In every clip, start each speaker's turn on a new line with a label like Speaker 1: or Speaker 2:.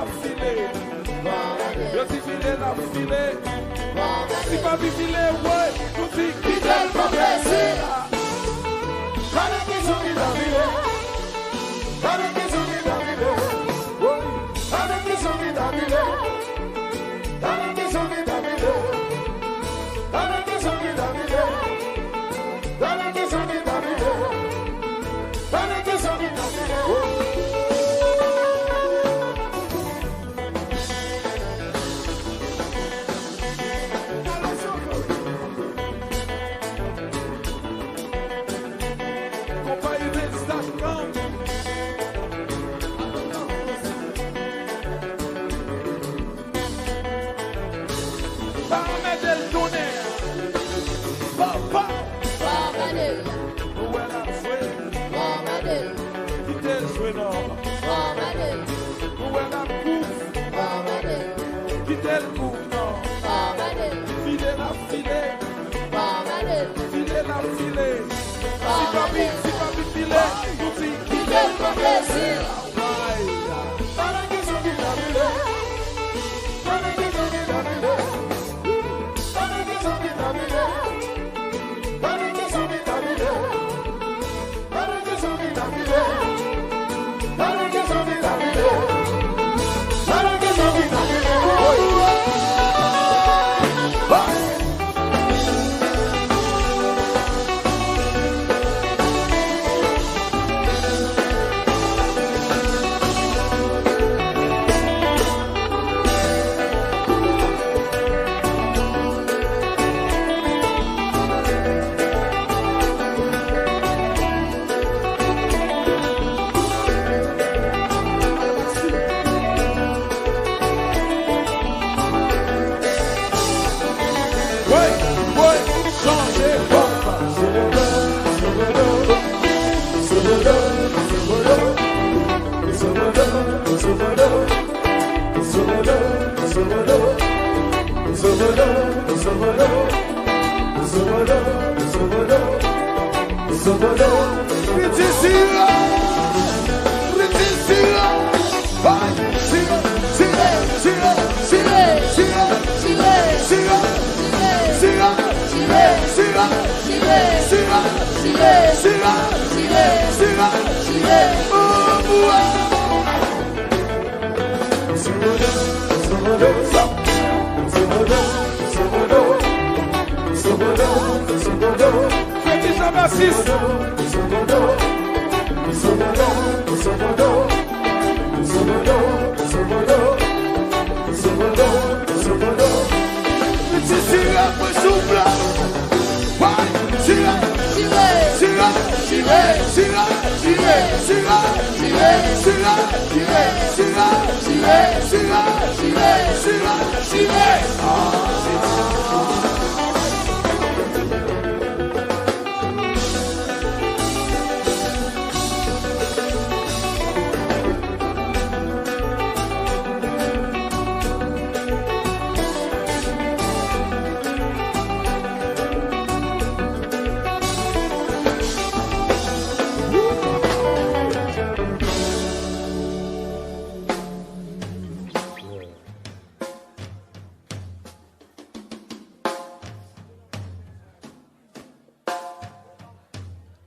Speaker 1: la filer. Yo si filer la filer. Si pas filer, ouais, nous dit qui t'aime pas plaisir.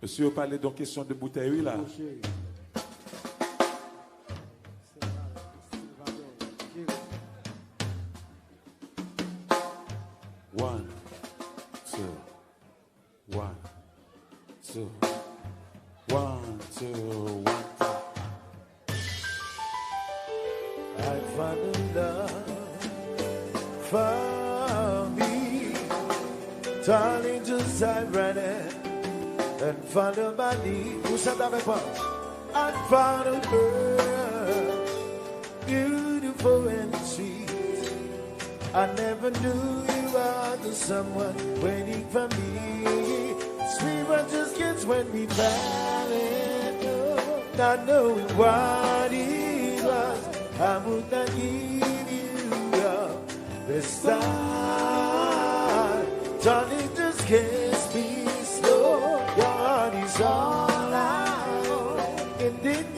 Speaker 1: Monsieur, parlez donc question de bouteille là. One, two, one, two, one, two, one.
Speaker 2: I found a love for me, darling, just dive right in and follow my lead. Who said that before? I found a girl, beautiful and sweet. I never knew you were the someone waiting for me. Sweet one just gets when we married, not knowing what it was. I would not give you up this time. Darling, just kiss me slow. Your heart is all I own. And then